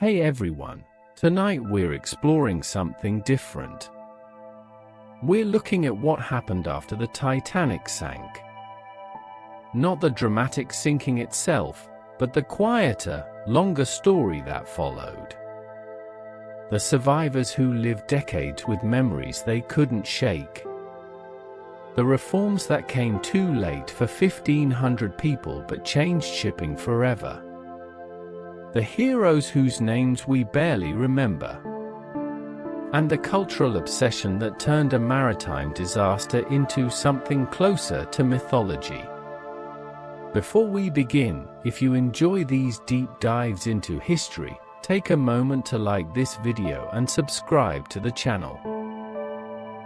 Hey everyone, tonight we're exploring something different. We're looking at what happened after the Titanic sank. Not the dramatic sinking itself, but the quieter, longer story that followed. The survivors who lived decades with memories they couldn't shake. The reforms that came too late for 1,500 people but changed shipping forever. The heroes whose names we barely remember. And the cultural obsession that turned a maritime disaster into something closer to mythology. Before we begin, if you enjoy these deep dives into history, take a moment to like this video and subscribe to the channel.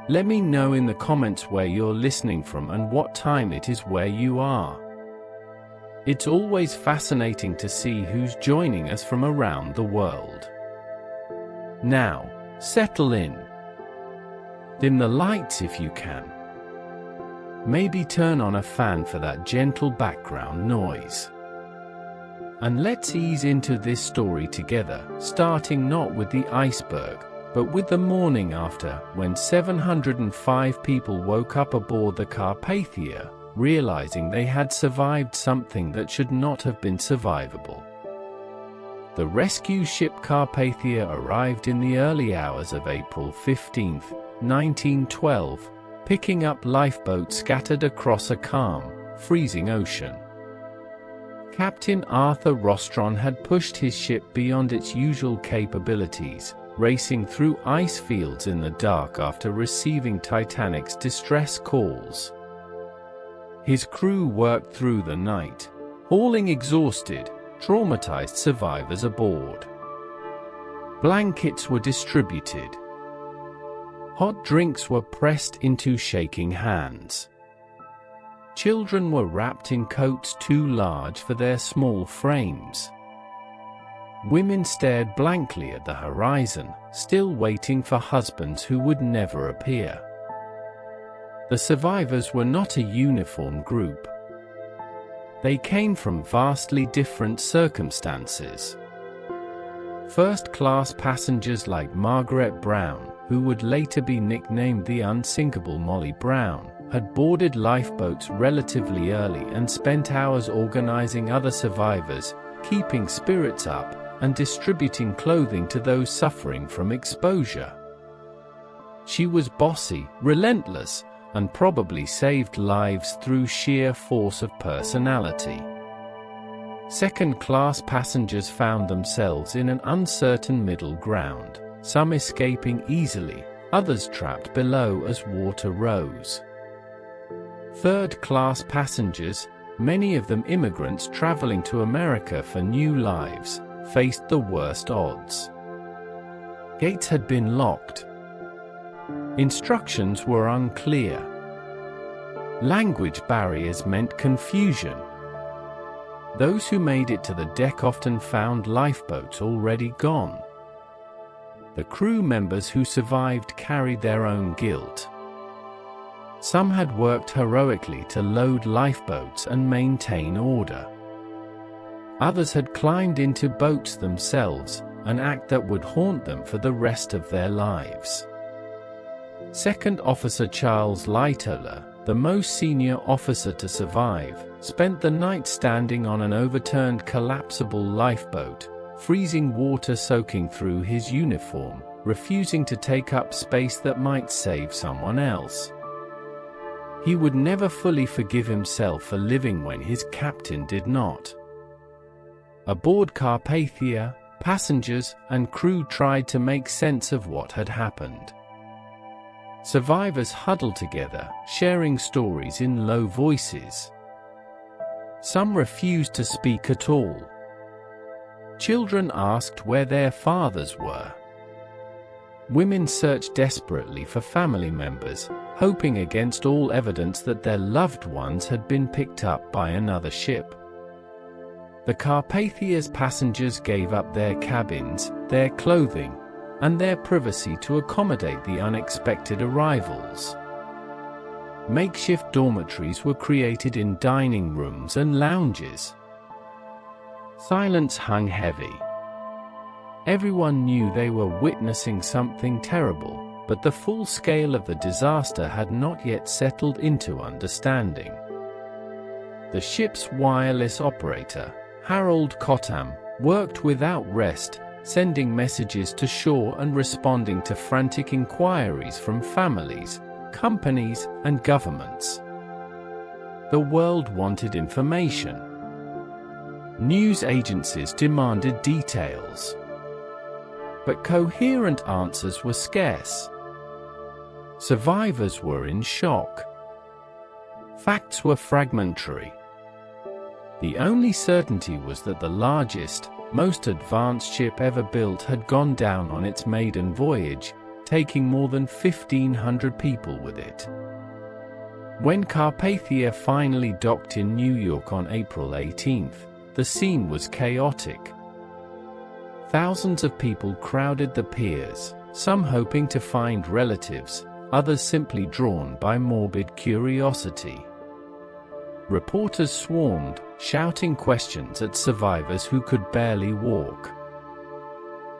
Let me know in the comments where you're listening from and what time it is where you are. It's always fascinating to see who's joining us from around the world. Now, settle in. Dim the lights if you can. Maybe turn on a fan for that gentle background noise. And let's ease into this story together, starting not with the iceberg, but with the morning after, when 705 people woke up aboard the Carpathia, realizing they had survived something that should not have been survivable. The rescue ship Carpathia arrived in the early hours of April 15, 1912, picking up lifeboats scattered across a calm, freezing ocean. Captain Arthur Rostron had pushed his ship beyond its usual capabilities, racing through ice fields in the dark after receiving Titanic's distress calls. His crew worked through the night, hauling exhausted, traumatized survivors aboard. Blankets were distributed. Hot drinks were pressed into shaking hands. Children were wrapped in coats too large for their small frames. Women stared blankly at the horizon, still waiting for husbands who would never appear. The survivors were not a uniform group. They came from vastly different circumstances. First-class passengers like Margaret Brown, who would later be nicknamed the unsinkable Molly Brown, had boarded lifeboats relatively early and spent hours organizing other survivors, keeping spirits up, and distributing clothing to those suffering from exposure. She was bossy, relentless, and probably saved lives through sheer force of personality. Second-class passengers found themselves in an uncertain middle ground, some escaping easily, others trapped below as water rose. Third-class passengers, many of them immigrants traveling to America for new lives, faced the worst odds. Gates had been locked. Instructions were unclear. Language barriers meant confusion. Those who made it to the deck often found lifeboats already gone. The crew members who survived carried their own guilt. Some had worked heroically to load lifeboats and maintain order. Others had climbed into boats themselves, an act that would haunt them for the rest of their lives. Second Officer Charles Lightoller, the most senior officer to survive, spent the night standing on an overturned collapsible lifeboat, freezing water soaking through his uniform, refusing to take up space that might save someone else. He would never fully forgive himself for living when his captain did not. Aboard Carpathia, passengers and crew tried to make sense of what had happened. Survivors huddled together, sharing stories in low voices. Some refused to speak at all. Children asked where their fathers were. Women searched desperately for family members, hoping against all evidence that their loved ones had been picked up by another ship. The Carpathia's passengers gave up their cabins, their clothing, and their privacy to accommodate the unexpected arrivals. Makeshift dormitories were created in dining rooms and lounges. Silence hung heavy. Everyone knew they were witnessing something terrible, but the full scale of the disaster had not yet settled into understanding. The ship's wireless operator, Harold Cottam, worked without rest, sending messages to shore and responding to frantic inquiries from families, companies, and governments. The world wanted information. News agencies demanded details. But coherent answers were scarce. Survivors were in shock. Facts were fragmentary. The only certainty was that the largest, most advanced ship ever built had gone down on its maiden voyage, taking more than 1,500 people with it. When Carpathia finally docked in New York on April 18th, the scene was chaotic. Thousands of people crowded the piers, some hoping to find relatives, others simply drawn by morbid curiosity. Reporters swarmed, shouting questions at survivors who could barely walk.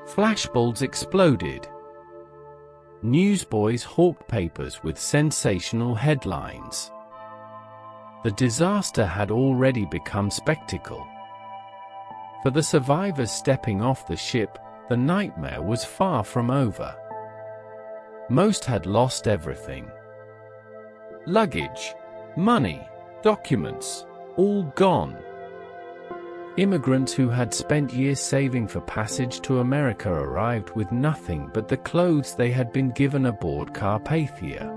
Flashbulbs exploded. Newsboys hawked papers with sensational headlines. The disaster had already become spectacle. For the survivors stepping off the ship, the nightmare was far from over. Most had lost everything. Luggage, money, documents, all gone. Immigrants who had spent years saving for passage to America arrived with nothing but the clothes they had been given aboard Carpathia.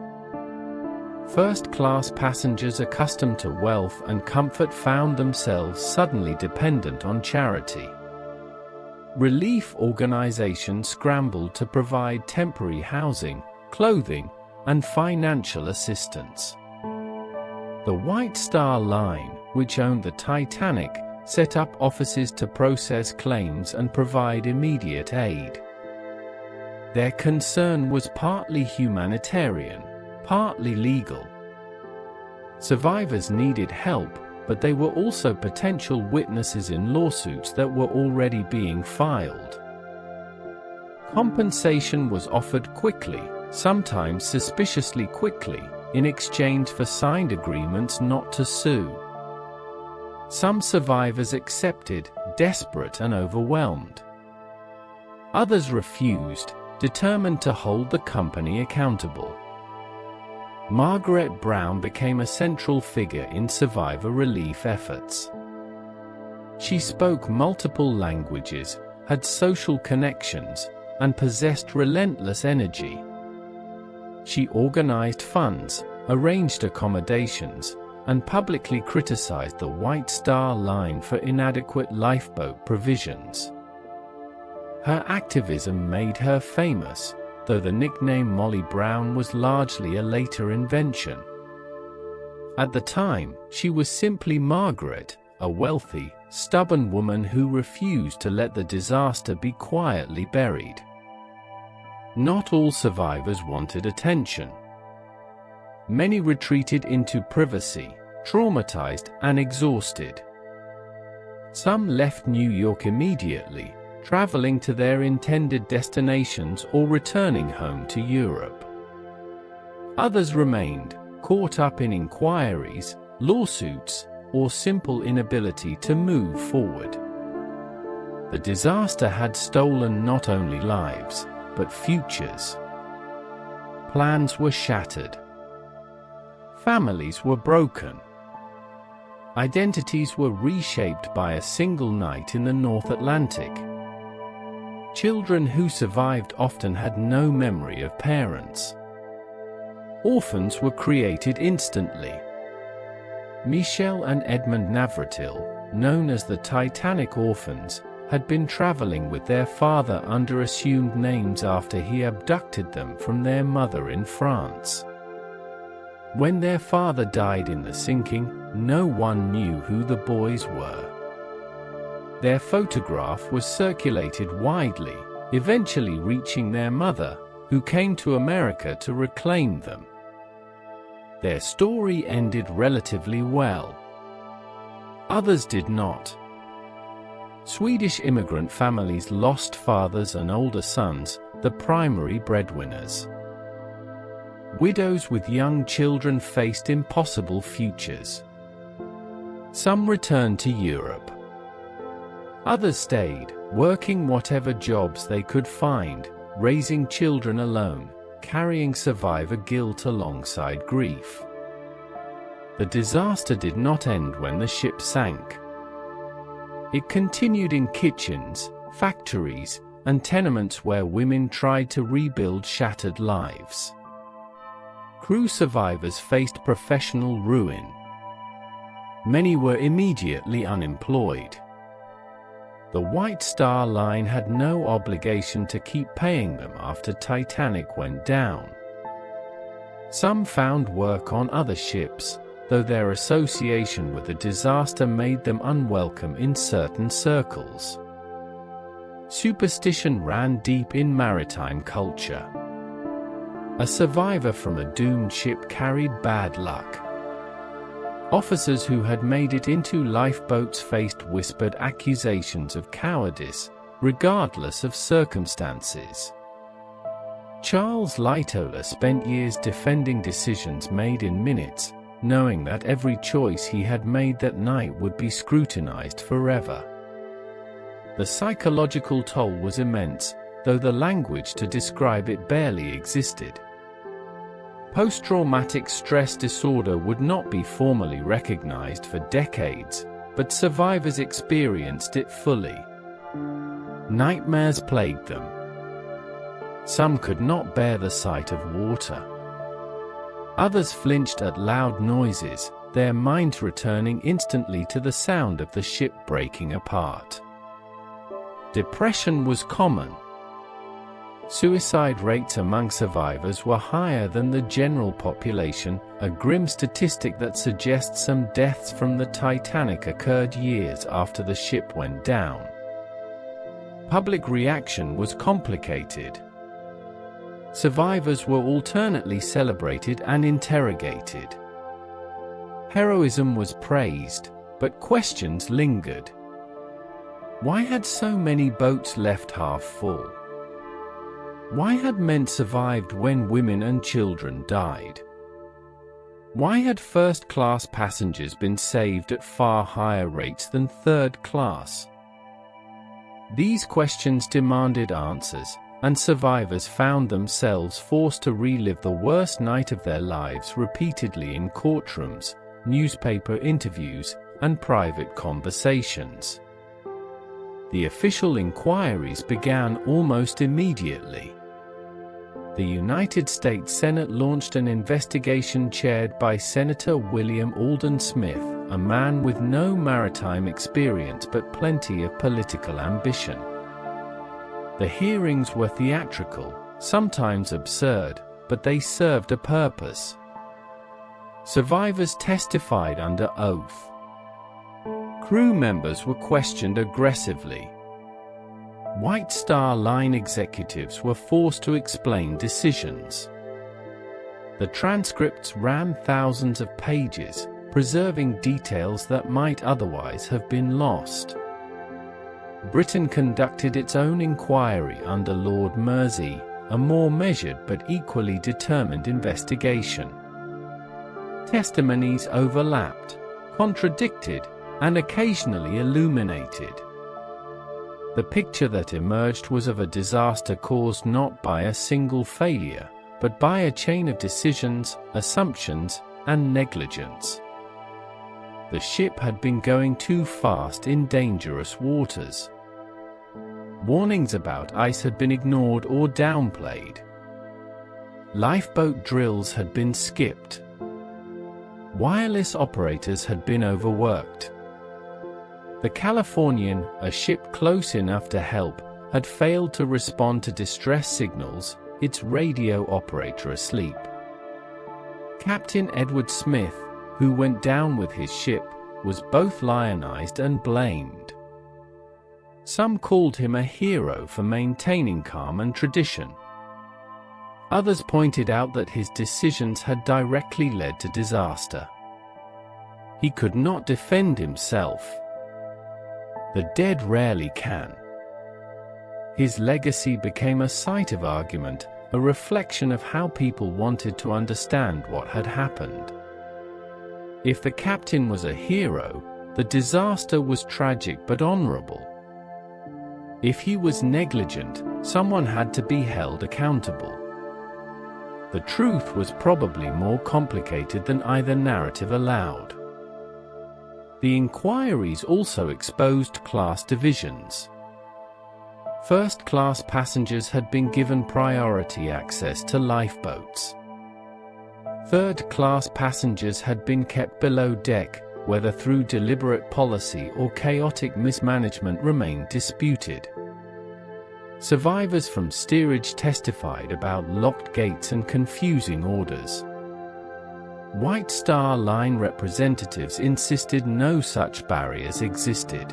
First-class passengers accustomed to wealth and comfort found themselves suddenly dependent on charity. Relief organizations scrambled to provide temporary housing, clothing, and financial assistance. The White Star Line, which owned the Titanic, set up offices to process claims and provide immediate aid. Their concern was partly humanitarian, partly legal. Survivors needed help, but they were also potential witnesses in lawsuits that were already being filed. Compensation was offered quickly, sometimes suspiciously quickly, in exchange for signed agreements not to sue. Some survivors accepted, desperate and overwhelmed. Others refused, determined to hold the company accountable. Margaret Brown became a central figure in survivor relief efforts. She spoke multiple languages, had social connections, and possessed relentless energy. She organized funds, arranged accommodations, and publicly criticized the White Star Line for inadequate lifeboat provisions. Her activism made her famous, though the nickname Molly Brown was largely a later invention. At the time, she was simply Margaret, a wealthy, stubborn woman who refused to let the disaster be quietly buried. Not all survivors wanted attention. Many retreated into privacy, traumatized and exhausted. Some left New York immediately, traveling to their intended destinations or returning home to Europe. Others remained, caught up in inquiries, lawsuits, or simple inability to move forward. The disaster had stolen not only lives, but futures. Plans were shattered. Families were broken. Identities were reshaped by a single night in the North Atlantic. Children who survived often had no memory of parents. Orphans were created instantly. Michelle and Edmund Navratil, known as the Titanic Orphans, had been traveling with their father under assumed names after he abducted them from their mother in France. When their father died in the sinking, no one knew who the boys were. Their photograph was circulated widely, eventually reaching their mother, who came to America to reclaim them. Their story ended relatively well. Others did not. Swedish immigrant families lost fathers and older sons, the primary breadwinners. Widows with young children faced impossible futures. Some returned to Europe. Others stayed, working whatever jobs they could find, raising children alone, carrying survivor guilt alongside grief. The disaster did not end when the ship sank. It continued in kitchens, factories, and tenements where women tried to rebuild shattered lives. Crew survivors faced professional ruin. Many were immediately unemployed. The White Star Line had no obligation to keep paying them after Titanic went down. Some found work on other ships, though their association with the disaster made them unwelcome in certain circles. Superstition ran deep in maritime culture. A survivor from a doomed ship carried bad luck. Officers who had made it into lifeboats faced whispered accusations of cowardice, regardless of circumstances. Charles Lightoller spent years defending decisions made in minutes, knowing that every choice he had made that night would be scrutinized forever. The psychological toll was immense, though the language to describe it barely existed. Post-traumatic stress disorder would not be formally recognized for decades, but survivors experienced it fully. Nightmares plagued them. Some could not bear the sight of water. Others flinched at loud noises, their minds returning instantly to the sound of the ship breaking apart. Depression was common. Suicide rates among survivors were higher than the general population, a grim statistic that suggests some deaths from the Titanic occurred years after the ship went down. Public reaction was complicated. Survivors were alternately celebrated and interrogated. Heroism was praised, but questions lingered. Why had so many boats left half full? Why had men survived when women and children died? Why had first-class passengers been saved at far higher rates than third class? These questions demanded answers, and survivors found themselves forced to relive the worst night of their lives repeatedly in courtrooms, newspaper interviews, and private conversations. The official inquiries began almost immediately. The United States Senate launched an investigation chaired by Senator William Alden Smith, a man with no maritime experience but plenty of political ambition. The hearings were theatrical, sometimes absurd, but they served a purpose. Survivors testified under oath. Crew members were questioned aggressively. White Star Line executives were forced to explain decisions. The transcripts ran thousands of pages, preserving details that might otherwise have been lost. Britain conducted its own inquiry under Lord Mersey, a more measured but equally determined investigation. Testimonies overlapped, contradicted, and occasionally illuminated. The picture that emerged was of a disaster caused not by a single failure, but by a chain of decisions, assumptions, and negligence. The ship had been going too fast in dangerous waters. Warnings about ice had been ignored or downplayed. Lifeboat drills had been skipped. Wireless operators had been overworked. The Californian, a ship close enough to help, had failed to respond to distress signals, its radio operator asleep. Captain Edward Smith, who went down with his ship, was both lionized and blamed. Some called him a hero for maintaining calm and tradition. Others pointed out that his decisions had directly led to disaster. He could not defend himself. The dead rarely can. His legacy became a site of argument, a reflection of how people wanted to understand what had happened. If the captain was a hero, the disaster was tragic but honorable. If he was negligent, someone had to be held accountable. The truth was probably more complicated than either narrative allowed. The inquiries also exposed class divisions. First-class passengers had been given priority access to lifeboats. Third-class passengers had been kept below deck, whether through deliberate policy or chaotic mismanagement remained disputed. Survivors from steerage testified about locked gates and confusing orders. White Star Line representatives insisted no such barriers existed.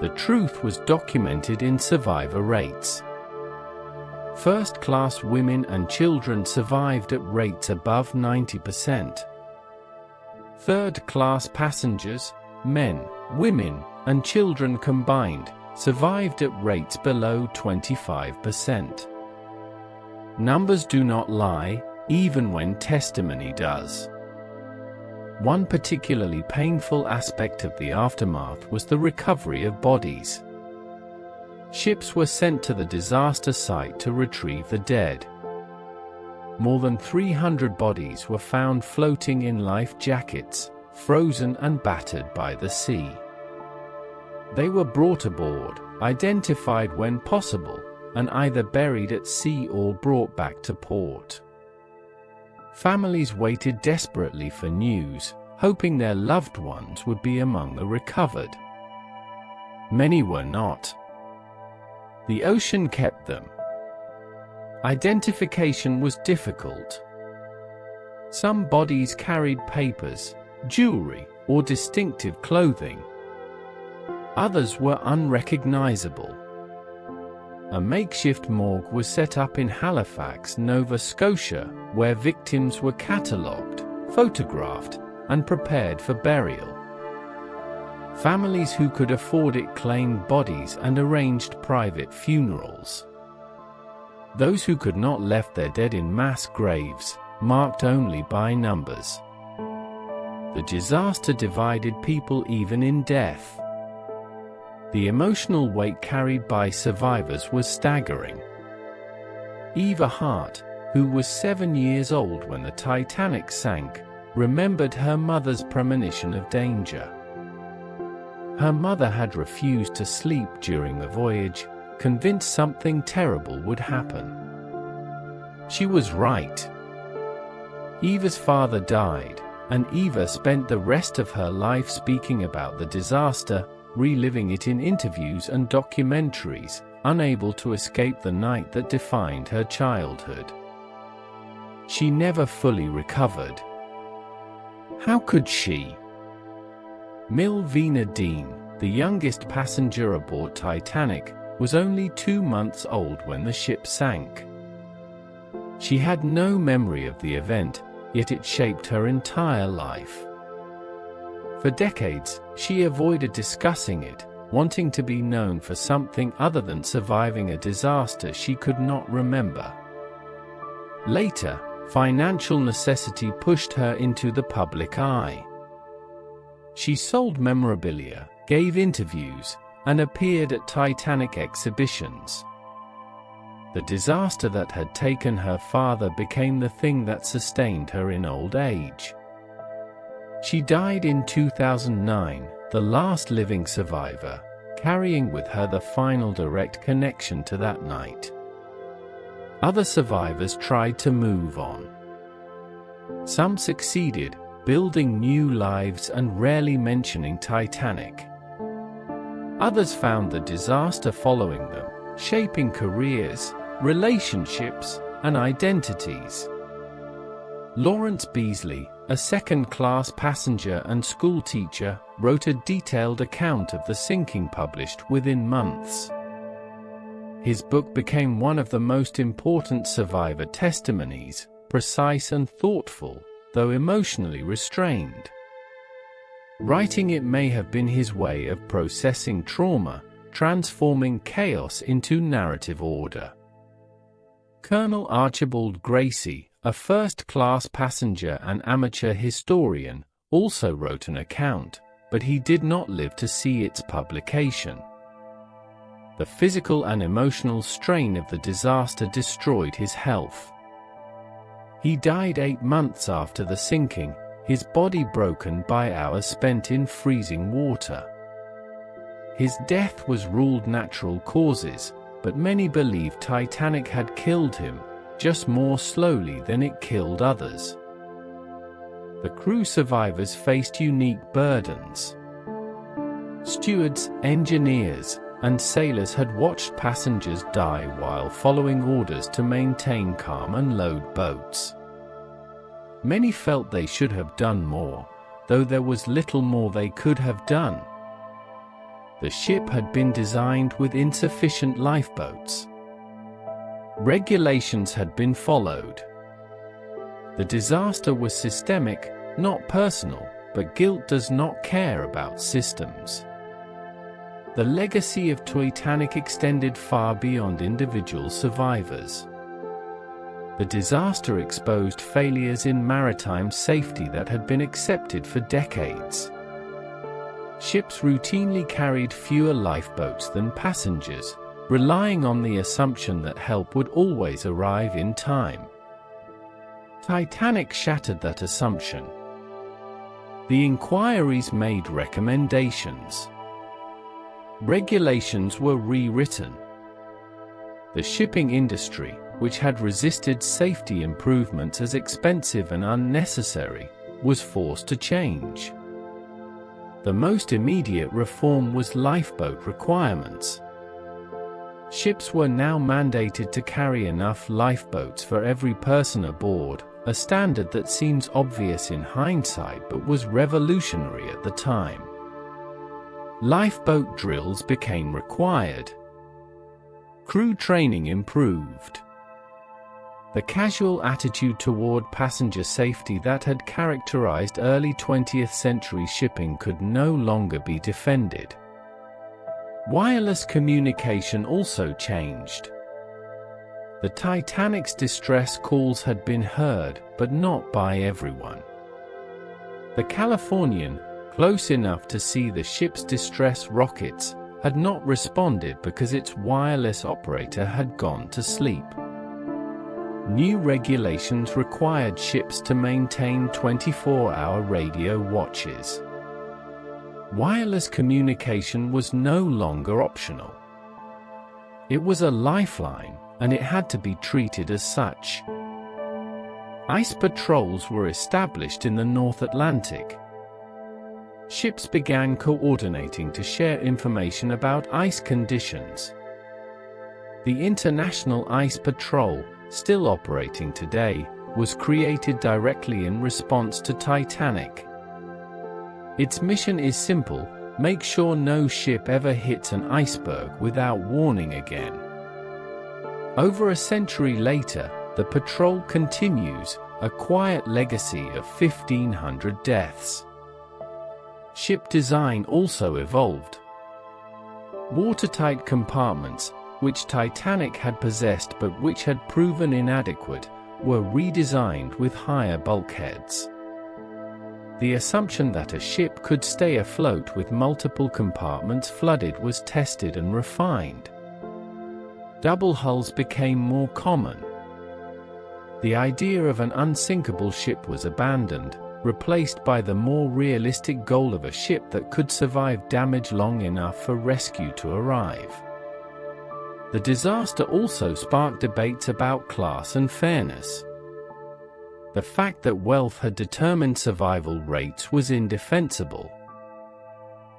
The truth was documented in survivor rates. First-class women and children survived at rates above 90%. Third-class passengers, men, women, and children combined, survived at rates below 25%. Numbers do not lie, even when testimony does. One particularly painful aspect of the aftermath was the recovery of bodies. Ships were sent to the disaster site to retrieve the dead. More than 300 bodies were found floating in life jackets, frozen and battered by the sea. They were brought aboard, identified when possible, and either buried at sea or brought back to port. Families waited desperately for news, hoping their loved ones would be among the recovered. Many were not. The ocean kept them. Identification was difficult. Some bodies carried papers, jewelry, or distinctive clothing. Others were unrecognizable. A makeshift morgue was set up in Halifax, Nova Scotia, where victims were catalogued, photographed, and prepared for burial. Families who could afford it claimed bodies and arranged private funerals. Those who could not left their dead in mass graves, marked only by numbers. The disaster divided people even in death. The emotional weight carried by survivors was staggering. Eva Hart, who was 7 years old when the Titanic sank, remembered her mother's premonition of danger. Her mother had refused to sleep during the voyage, convinced something terrible would happen. She was right. Eva's father died, and Eva spent the rest of her life speaking about the disaster, reliving it in interviews and documentaries, unable to escape the night that defined her childhood. She never fully recovered. How could she? Milvina Dean, the youngest passenger aboard Titanic, was only 2 months old when the ship sank. She had no memory of the event, yet it shaped her entire life. For decades, she avoided discussing it, wanting to be known for something other than surviving a disaster she could not remember. Later, financial necessity pushed her into the public eye. She sold memorabilia, gave interviews, and appeared at Titanic exhibitions. The disaster that had taken her father became the thing that sustained her in old age. She died in 2009, the last living survivor, carrying with her the final direct connection to that night. Other survivors tried to move on. Some succeeded, building new lives and rarely mentioning Titanic. Others found the disaster following them, shaping careers, relationships, and identities. Lawrence Beasley, a second-class passenger and schoolteacher, wrote a detailed account of the sinking published within months. His book became one of the most important survivor testimonies, precise and thoughtful, though emotionally restrained. Writing it may have been his way of processing trauma, transforming chaos into narrative order. Colonel Archibald Gracie, a first-class passenger and amateur historian, also wrote an account, but he did not live to see its publication. The physical and emotional strain of the disaster destroyed his health. He died 8 months after the sinking, his body broken by hours spent in freezing water. His death was ruled natural causes, but many believe Titanic had killed him, just more slowly than it killed others. The crew survivors faced unique burdens. Stewards, engineers, and sailors had watched passengers die while following orders to maintain calm and load boats. Many felt they should have done more, though there was little more they could have done. The ship had been designed with insufficient lifeboats. Regulations had been followed. The disaster was systemic, not personal, but guilt does not care about systems. The legacy of Titanic extended far beyond individual survivors. The disaster exposed failures in maritime safety that had been accepted for decades. Ships routinely carried fewer lifeboats than passengers, relying on the assumption that help would always arrive in time. Titanic shattered that assumption. The inquiries made recommendations. Regulations were rewritten. The shipping industry, which had resisted safety improvements as expensive and unnecessary, was forced to change. The most immediate reform was lifeboat requirements. Ships were now mandated to carry enough lifeboats for every person aboard, a standard that seems obvious in hindsight but was revolutionary at the time. Lifeboat drills became required. Crew training improved. The casual attitude toward passenger safety that had characterized early 20th century shipping could no longer be defended. Wireless communication also changed. The Titanic's distress calls had been heard, but not by everyone. The Californian, close enough to see the ship's distress rockets, had not responded because its wireless operator had gone to sleep. New regulations required ships to maintain 24-hour radio watches. Wireless communication was no longer optional. It was a lifeline, and it had to be treated as such. Ice patrols were established in the North Atlantic. Ships began coordinating to share information about ice conditions. The International Ice Patrol, still operating today, was created directly in response to Titanic. Its mission is simple: make sure no ship ever hits an iceberg without warning again. Over a century later, the patrol continues, a quiet legacy of 1,500 deaths. Ship design also evolved. Watertight compartments, which Titanic had possessed but which had proven inadequate, were redesigned with higher bulkheads. The assumption that a ship could stay afloat with multiple compartments flooded was tested and refined. Double hulls became more common. The idea of an unsinkable ship was abandoned, replaced by the more realistic goal of a ship that could survive damage long enough for rescue to arrive. The disaster also sparked debates about class and fairness. The fact that wealth had determined survival rates was indefensible.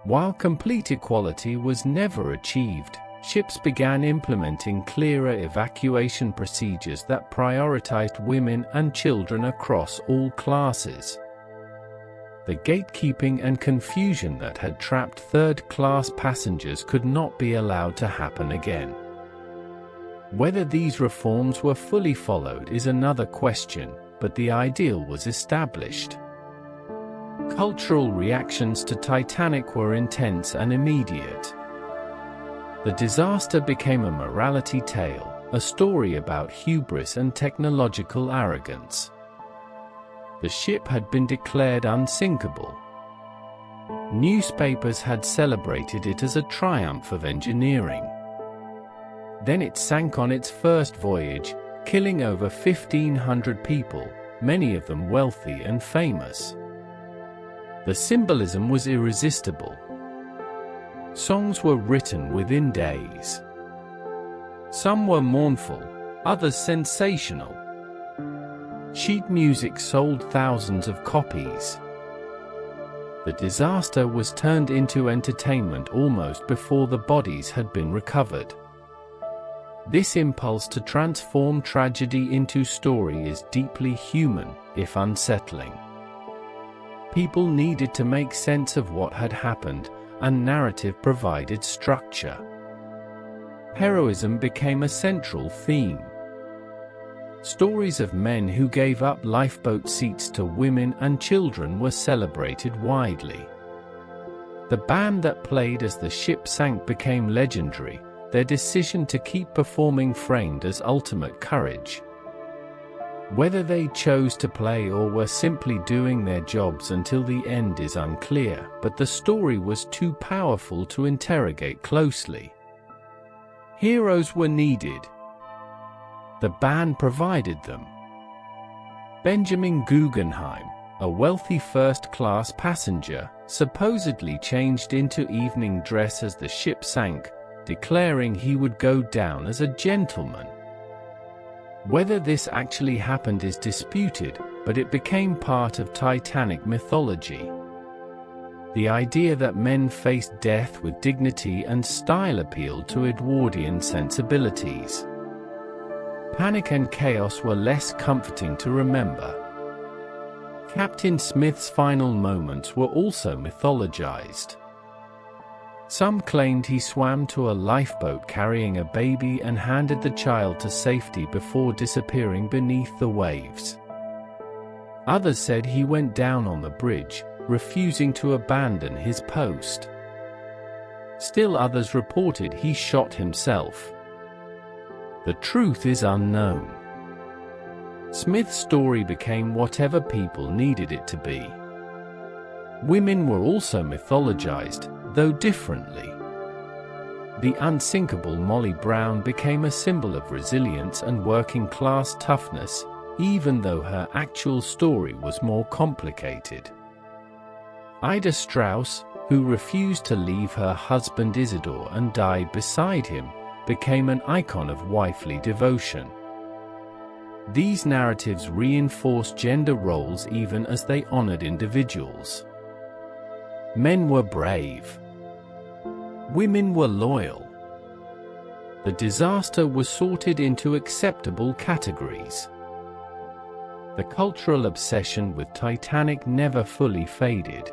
While complete equality was never achieved, ships began implementing clearer evacuation procedures that prioritized women and children across all classes. The gatekeeping and confusion that had trapped third-class passengers could not be allowed to happen again. Whether these reforms were fully followed is another question, but the ideal was established. Cultural reactions to Titanic were intense and immediate. The disaster became a morality tale, a story about hubris and technological arrogance. The ship had been declared unsinkable. Newspapers had celebrated it as a triumph of engineering. Then it sank on its first voyage, killing over 1,500 people, many of them wealthy and famous. The symbolism was irresistible. Songs were written within days. Some were mournful, others sensational. Sheet music sold thousands of copies. The disaster was turned into entertainment almost before the bodies had been recovered. This impulse to transform tragedy into story is deeply human, if unsettling. People needed to make sense of what had happened, and narrative provided structure. Heroism became a central theme. Stories of men who gave up lifeboat seats to women and children were celebrated widely. The band that played as the ship sank became legendary, their decision to keep performing framed as ultimate courage. Whether they chose to play or were simply doing their jobs until the end is unclear, but the story was too powerful to interrogate closely. Heroes were needed. The band provided them. Benjamin Guggenheim, a wealthy first-class passenger, supposedly changed into evening dress as the ship sank, declaring he would go down as a gentleman. Whether this actually happened is disputed, but it became part of Titanic mythology. The idea that men faced death with dignity and style appealed to Edwardian sensibilities. Panic and chaos were less comforting to remember. Captain Smith's final moments were also mythologized. Some claimed he swam to a lifeboat carrying a baby and handed the child to safety before disappearing beneath the waves. Others said he went down on the bridge, refusing to abandon his post. Still others reported he shot himself. The truth is unknown. Smith's story became whatever people needed it to be. Women were also mythologized, though differently. The unsinkable Molly Brown became a symbol of resilience and working-class toughness, even though her actual story was more complicated. Ida Strauss, who refused to leave her husband Isidore and died beside him, became an icon of wifely devotion. These narratives reinforced gender roles even as they honored individuals. Men were brave. Women were loyal. The disaster was sorted into acceptable categories. The cultural obsession with Titanic never fully faded.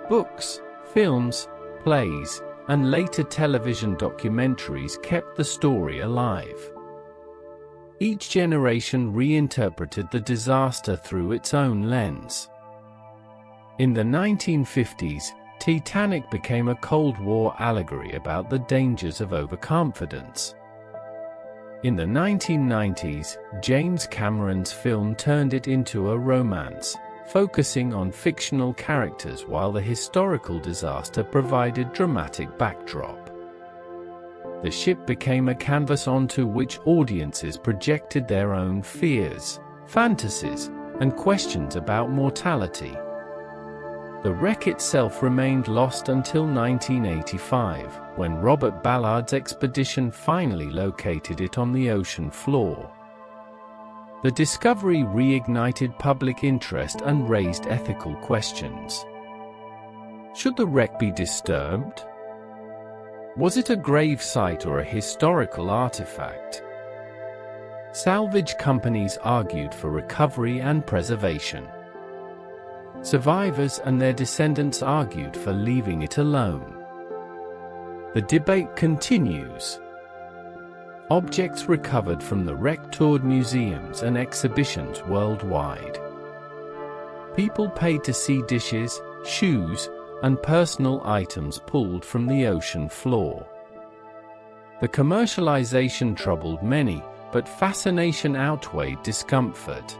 Books, films, plays, and later television documentaries kept the story alive. Each generation reinterpreted the disaster through its own lens. In the 1950s, Titanic became a Cold War allegory about the dangers of overconfidence. In the 1990s, James Cameron's film turned it into a romance, focusing on fictional characters while the historical disaster provided dramatic backdrop. The ship became a canvas onto which audiences projected their own fears, fantasies, and questions about mortality. The wreck itself remained lost until 1985, when Robert Ballard's expedition finally located it on the ocean floor. The discovery reignited public interest and raised ethical questions. Should the wreck be disturbed? Was it a grave site or a historical artifact? Salvage companies argued for recovery and preservation. Survivors and their descendants argued for leaving it alone. The debate continues. Objects recovered from the wreck toured museums and exhibitions worldwide. People paid to see dishes, shoes, and personal items pulled from the ocean floor. The commercialization troubled many, but fascination outweighed discomfort.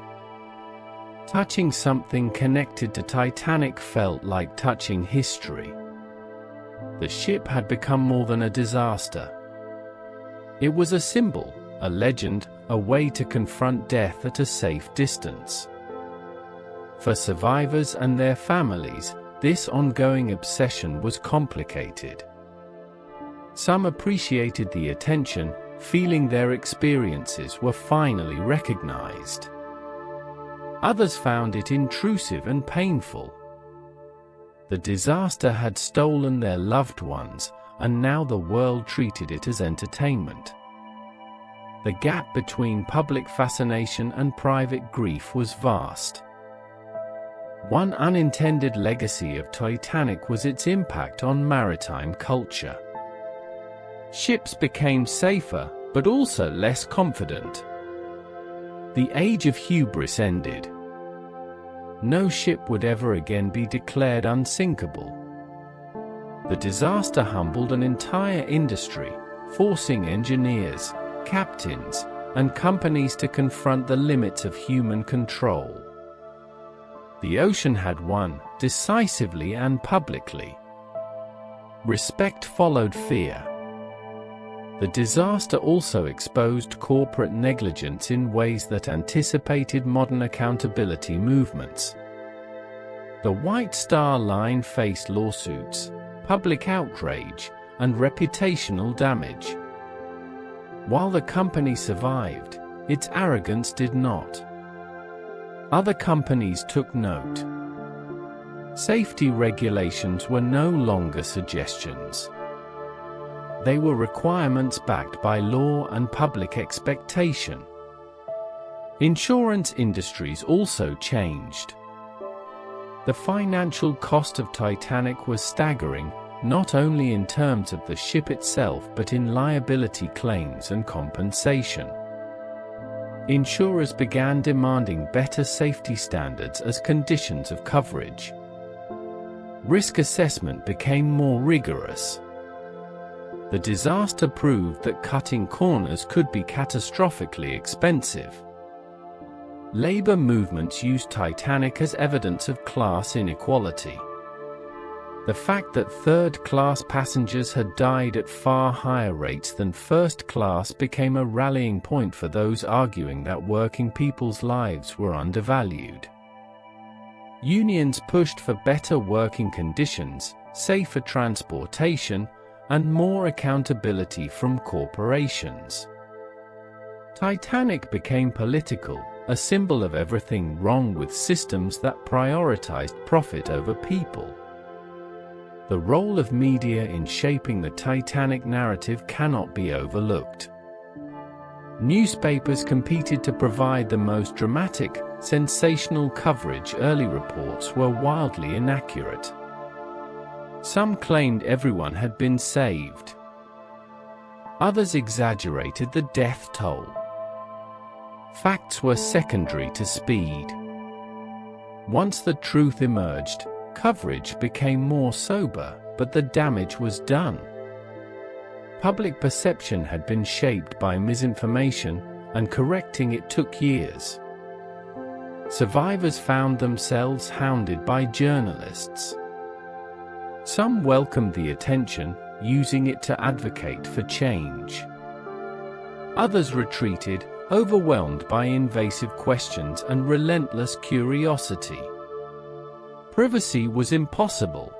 Touching something connected to Titanic felt like touching history. The ship had become more than a disaster. It was a symbol, a legend, a way to confront death at a safe distance. For survivors and their families, this ongoing obsession was complicated. Some appreciated the attention, feeling their experiences were finally recognized. Others found it intrusive and painful. The disaster had stolen their loved ones, and now the world treated it as entertainment. The gap between public fascination and private grief was vast. One unintended legacy of Titanic was its impact on maritime culture. Ships became safer, but also less confident. The age of hubris ended. No ship would ever again be declared unsinkable. The disaster humbled an entire industry, forcing engineers, captains, and companies to confront the limits of human control. The ocean had won, decisively and publicly. Respect followed fear. The disaster also exposed corporate negligence in ways that anticipated modern accountability movements. The White Star Line faced lawsuits, public outrage, and reputational damage. While the company survived, its arrogance did not. Other companies took note. Safety regulations were no longer suggestions. They were requirements backed by law and public expectation. Insurance industries also changed. The financial cost of Titanic was staggering, not only in terms of the ship itself but in liability claims and compensation. Insurers began demanding better safety standards as conditions of coverage. Risk assessment became more rigorous. The disaster proved that cutting corners could be catastrophically expensive. Labor movements used Titanic as evidence of class inequality. The fact that third-class passengers had died at far higher rates than first class became a rallying point for those arguing that working people's lives were undervalued. Unions pushed for better working conditions, safer transportation, and more accountability from corporations. Titanic became political, a symbol of everything wrong with systems that prioritized profit over people. The role of media in shaping the Titanic narrative cannot be overlooked. Newspapers competed to provide the most dramatic, sensational coverage. Early reports were wildly inaccurate. Some claimed everyone had been saved. Others exaggerated the death toll. Facts were secondary to speed. Once the truth emerged, coverage became more sober, but the damage was done. Public perception had been shaped by misinformation, and correcting it took years. Survivors found themselves hounded by journalists. Some welcomed the attention, using it to advocate for change. Others retreated, overwhelmed by invasive questions and relentless curiosity. Privacy was impossible.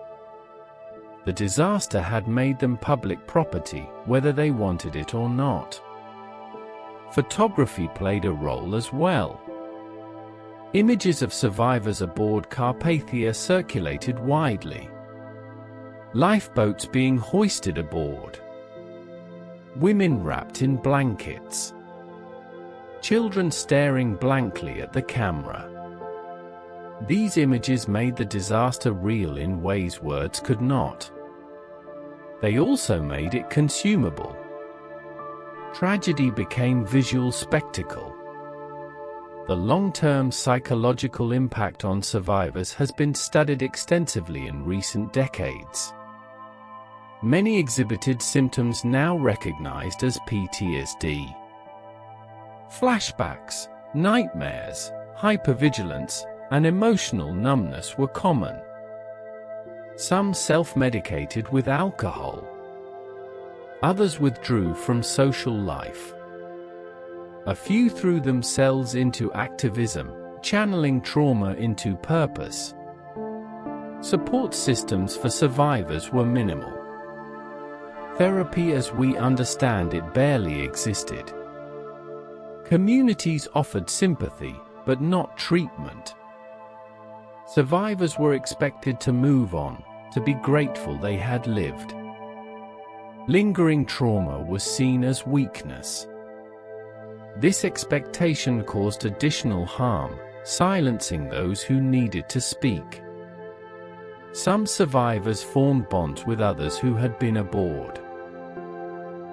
The disaster had made them public property, whether they wanted it or not. Photography played a role as well. Images of survivors aboard Carpathia circulated widely. Lifeboats being hoisted aboard. Women wrapped in blankets. Children staring blankly at the camera. These images made the disaster real in ways words could not. They also made it consumable. Tragedy became visual spectacle. The long-term psychological impact on survivors has been studied extensively in recent decades. Many exhibited symptoms now recognized as PTSD. Flashbacks, nightmares, hypervigilance, and emotional numbness were common. Some self-medicated with alcohol. Others withdrew from social life. A few threw themselves into activism, channeling trauma into purpose. Support systems for survivors were minimal. Therapy as we understand it barely existed. Communities offered sympathy, but not treatment. Survivors were expected to move on, to be grateful they had lived. Lingering trauma was seen as weakness. This expectation caused additional harm, silencing those who needed to speak. Some survivors formed bonds with others who had been aboard.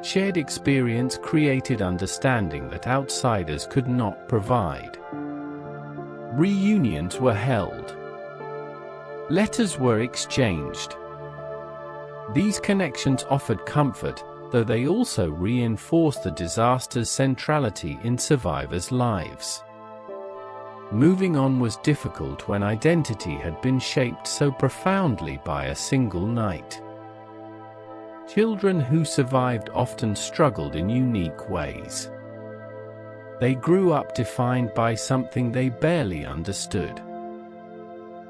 Shared experience created understanding that outsiders could not provide. Reunions were held. Letters were exchanged. These connections offered comfort, though they also reinforced the disaster's centrality in survivors' lives. Moving on was difficult when identity had been shaped so profoundly by a single night. Children who survived often struggled in unique ways. They grew up defined by something they barely understood.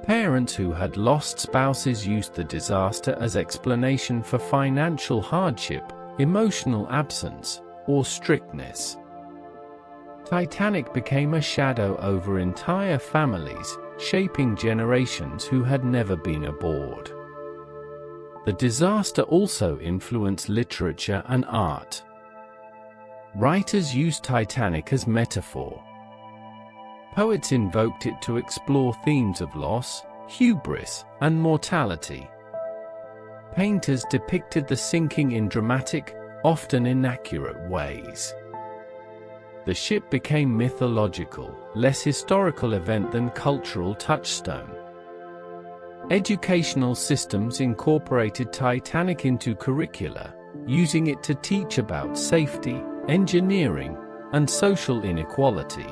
Parents who had lost spouses used the disaster as explanation for financial hardship, emotional absence, or strictness. Titanic became a shadow over entire families, shaping generations who had never been aboard. The disaster also influenced literature and art. Writers used Titanic as metaphor. Poets invoked it to explore themes of loss, hubris, and mortality. Painters depicted the sinking in dramatic, often inaccurate ways. The ship became mythological, less historical event than cultural touchstone. Educational systems incorporated Titanic into curricula, using it to teach about safety, engineering, and social inequality.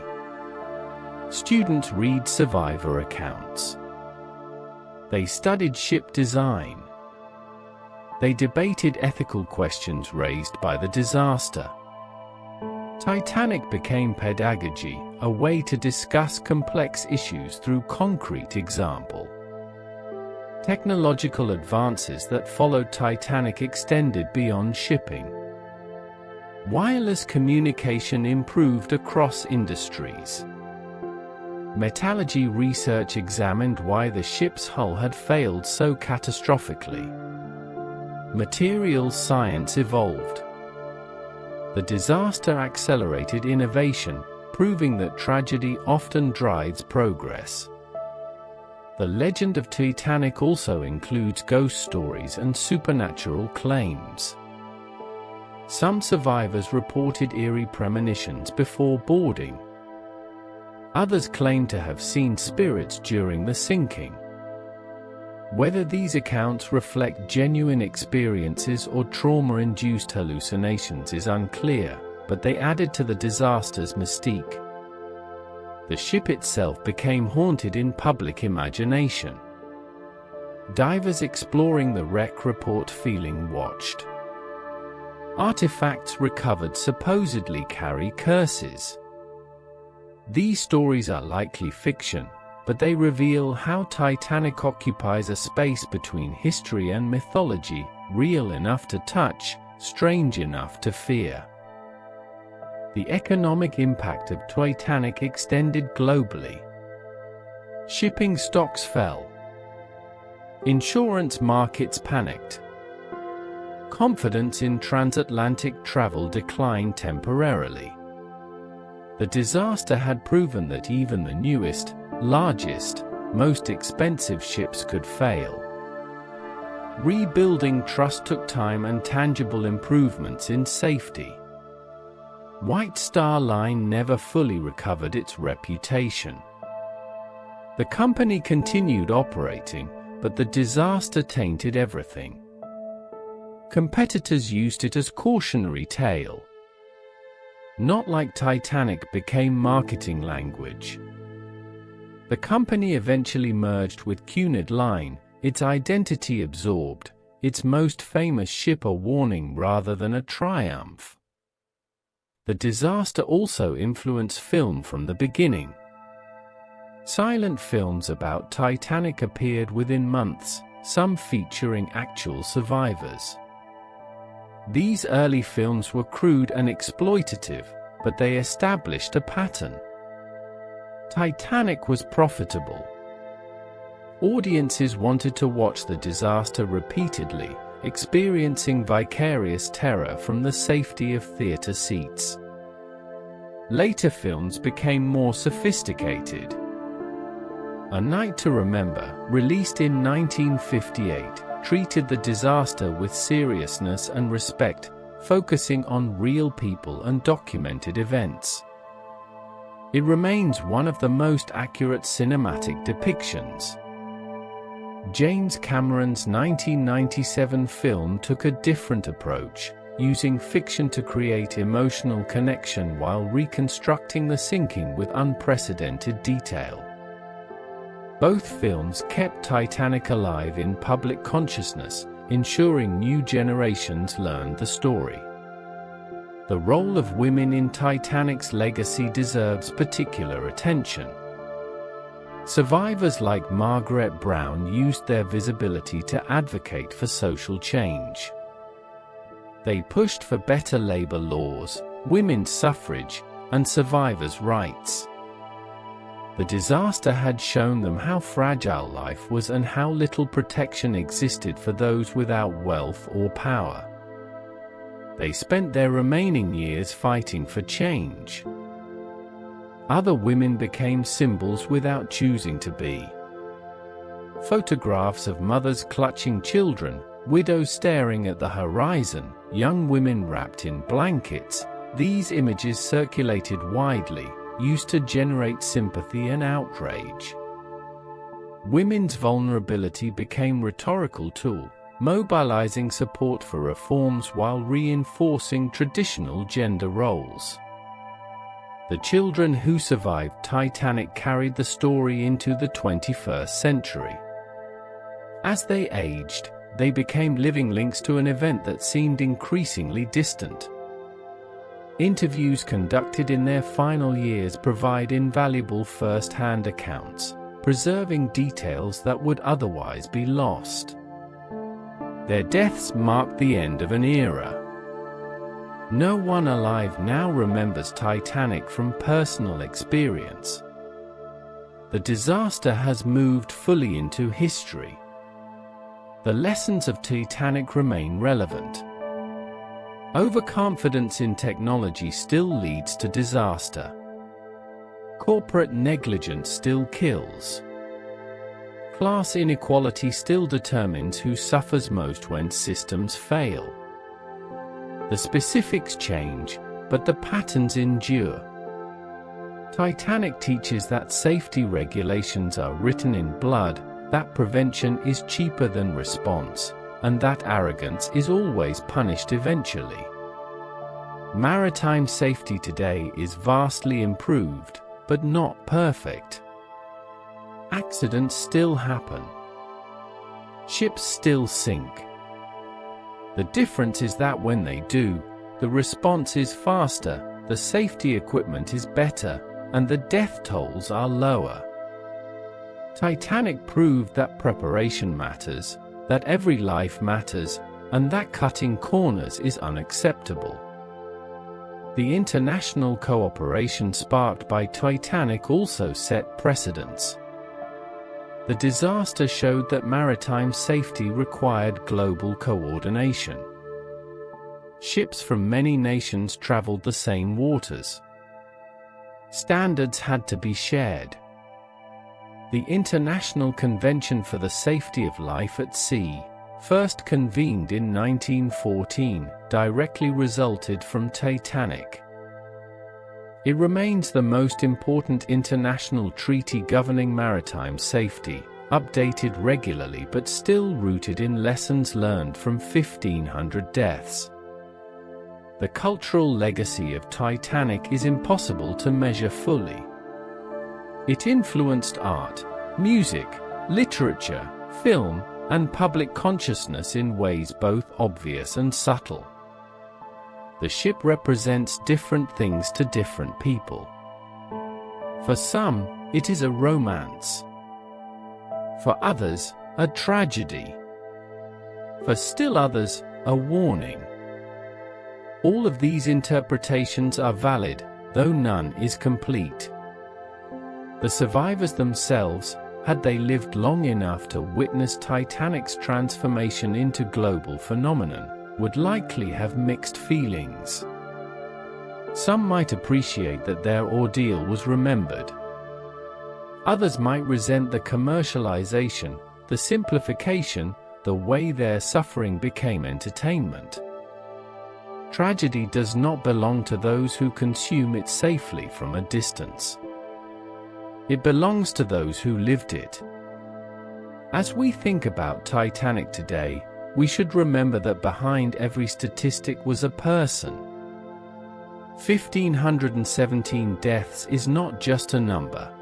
Students read survivor accounts. They studied ship design. They debated ethical questions raised by the disaster. Titanic became pedagogy, a way to discuss complex issues through concrete example. Technological advances that followed Titanic extended beyond shipping. Wireless communication improved across industries. Metallurgy research examined why the ship's hull had failed so catastrophically. Materials science evolved. The disaster accelerated innovation, proving that tragedy often drives progress. The legend of Titanic also includes ghost stories and supernatural claims. Some survivors reported eerie premonitions before boarding. Others claim to have seen spirits during the sinking. Whether these accounts reflect genuine experiences or trauma-induced hallucinations is unclear, but they added to the disaster's mystique. The ship itself became haunted in public imagination. Divers exploring the wreck report feeling watched. Artifacts recovered supposedly carry curses. These stories are likely fiction, but they reveal how Titanic occupies a space between history and mythology, real enough to touch, strange enough to fear. The economic impact of Titanic extended globally. Shipping stocks fell. Insurance markets panicked. Confidence in transatlantic travel declined temporarily. The disaster had proven that even the newest, largest, most expensive ships could fail. Rebuilding trust took time and tangible improvements in safety. White Star Line never fully recovered its reputation. The company continued operating, but the disaster tainted everything. Competitors used it as cautionary tale. Not like Titanic became marketing language. The company eventually merged with Cunard Line, its identity absorbed, its most famous ship a warning rather than a triumph. The disaster also influenced film from the beginning. Silent films about Titanic appeared within months, some featuring actual survivors. These early films were crude and exploitative, but they established a pattern. Titanic was profitable. Audiences wanted to watch the disaster repeatedly, experiencing vicarious terror from the safety of theater seats. Later films became more sophisticated. A Night to Remember, released in 1958, treated the disaster with seriousness and respect, focusing on real people and documented events. It remains one of the most accurate cinematic depictions. James Cameron's 1997 film took a different approach, using fiction to create emotional connection while reconstructing the sinking with unprecedented detail. Both films kept Titanic alive in public consciousness, ensuring new generations learned the story. The role of women in Titanic's legacy deserves particular attention. Survivors like Margaret Brown used their visibility to advocate for social change. They pushed for better labor laws, women's suffrage, and survivors' rights. The disaster had shown them how fragile life was and how little protection existed for those without wealth or power. They spent their remaining years fighting for change. Other women became symbols without choosing to be. Photographs of mothers clutching children, widows staring at the horizon, young women wrapped in blankets, these images circulated widely, used to generate sympathy and outrage. Women's vulnerability became a rhetorical tool, mobilizing support for reforms while reinforcing traditional gender roles. The children who survived Titanic carried the story into the 21st century. As they aged, they became living links to an event that seemed increasingly distant. Interviews conducted in their final years provide invaluable first-hand accounts, preserving details that would otherwise be lost. Their deaths marked the end of an era. No one alive now remembers Titanic from personal experience. The disaster has moved fully into history. The lessons of Titanic remain relevant. Overconfidence in technology still leads to disaster. Corporate negligence still kills. Class inequality still determines who suffers most when systems fail. The specifics change, but the patterns endure. Titanic teaches that safety regulations are written in blood, that prevention is cheaper than response, and that arrogance is always punished eventually. Maritime safety today is vastly improved, but not perfect. Accidents still happen. Ships still sink. The difference is that when they do, the response is faster, the safety equipment is better, and the death tolls are lower. Titanic proved that preparation matters, that every life matters, and that cutting corners is unacceptable. The international cooperation sparked by Titanic also set precedents. The disaster showed that maritime safety required global coordination. Ships from many nations traveled the same waters. Standards had to be shared. The International Convention for the Safety of Life at Sea, first convened in 1914, directly resulted from Titanic. It remains the most important international treaty governing maritime safety, updated regularly but still rooted in lessons learned from 1,500 deaths. The cultural legacy of Titanic is impossible to measure fully. It influenced art, music, literature, film, and public consciousness in ways both obvious and subtle. The ship represents different things to different people. For some, it is a romance. For others, a tragedy. For still others, a warning. All of these interpretations are valid, though none is complete. The survivors themselves, had they lived long enough to witness Titanic's transformation into global phenomenon, would likely have mixed feelings. Some might appreciate that their ordeal was remembered. Others might resent the commercialization, the simplification, the way their suffering became entertainment. Tragedy does not belong to those who consume it safely from a distance. It belongs to those who lived it. As we think about Titanic today, we should remember that behind every statistic was a person. 1,517 deaths is not just a number.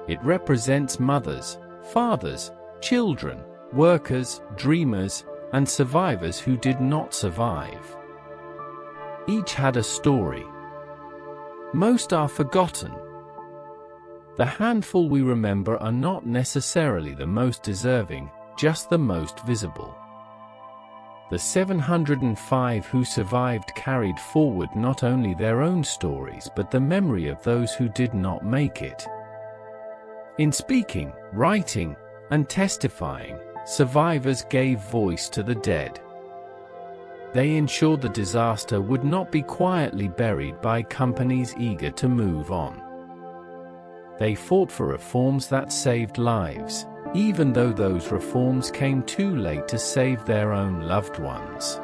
It represents mothers, fathers, children, workers, dreamers, and survivors who did not survive. Each had a story. Most are forgotten. The handful we remember are not necessarily the most deserving, just the most visible. The 705 who survived carried forward not only their own stories but the memory of those who did not make it. In speaking, writing, and testifying, survivors gave voice to the dead. They ensured the disaster would not be quietly buried by companies eager to move on. They fought for reforms that saved lives, even though those reforms came too late to save their own loved ones.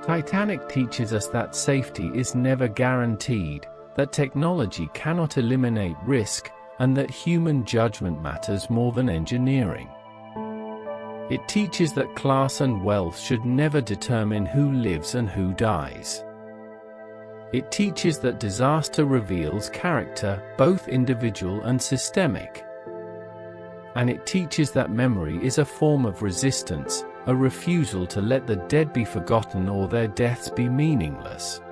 Titanic teaches us that safety is never guaranteed, that technology cannot eliminate risk, and that human judgment matters more than engineering. It teaches that class and wealth should never determine who lives and who dies. It teaches that disaster reveals character, both individual and systemic. And it teaches that memory is a form of resistance, a refusal to let the dead be forgotten or their deaths be meaningless.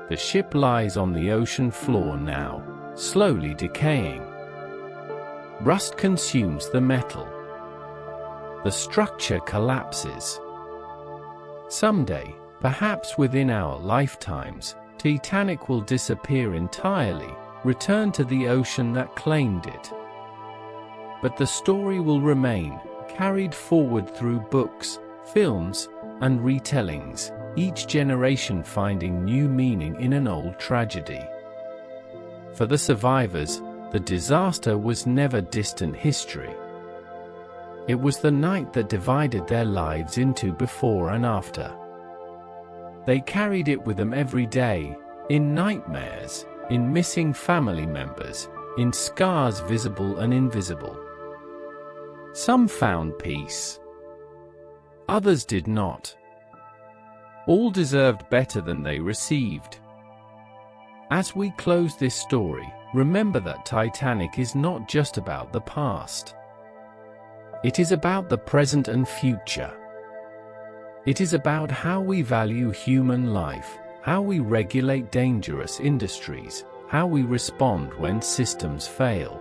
The ship lies on the ocean floor now, slowly decaying. Rust consumes the metal. The structure collapses. Someday, perhaps within our lifetimes, Titanic will disappear entirely, return to the ocean that claimed it. But the story will remain, carried forward through books, films, and retellings, each generation finding new meaning in an old tragedy. For the survivors, the disaster was never distant history. It was the night that divided their lives into before and after. They carried it with them every day, in nightmares, in missing family members, in scars visible and invisible. Some found peace. Others did not. All deserved better than they received. As we close this story, remember that Titanic is not just about the past. It is about the present and future. It is about how we value human life, how we regulate dangerous industries, how we respond when systems fail.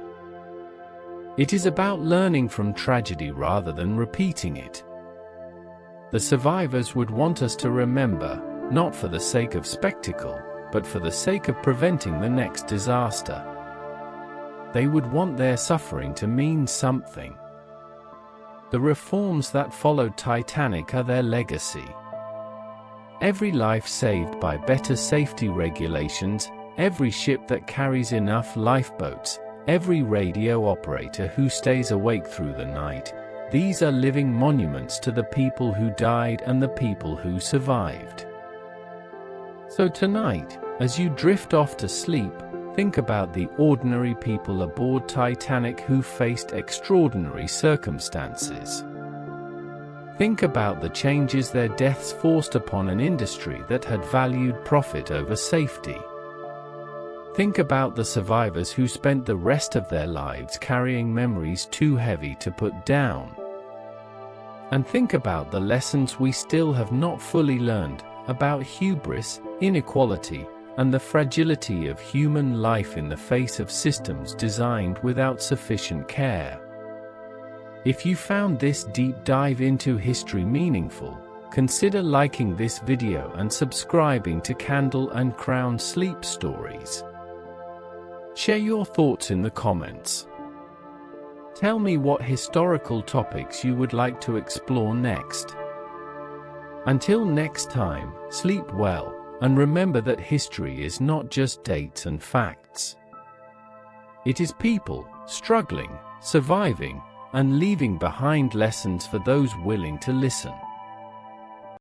It is about learning from tragedy rather than repeating it. The survivors would want us to remember, not for the sake of spectacle, but for the sake of preventing the next disaster. They would want their suffering to mean something. The reforms that followed Titanic are their legacy. Every life saved by better safety regulations, every ship that carries enough lifeboats, every radio operator who stays awake through the night, these are living monuments to the people who died and the people who survived. So tonight, as you drift off to sleep, think about the ordinary people aboard Titanic who faced extraordinary circumstances. Think about the changes their deaths forced upon an industry that had valued profit over safety. Think about the survivors who spent the rest of their lives carrying memories too heavy to put down. And think about the lessons we still have not fully learned about hubris, inequality, and the fragility of human life in the face of systems designed without sufficient care. If you found this deep dive into history meaningful, consider liking this video and subscribing to Candle and Crown Sleep Stories. Share your thoughts in the comments. Tell me what historical topics you would like to explore next. Until next time, sleep well, and remember that history is not just dates and facts. It is people, struggling, surviving, and leaving behind lessons for those willing to listen.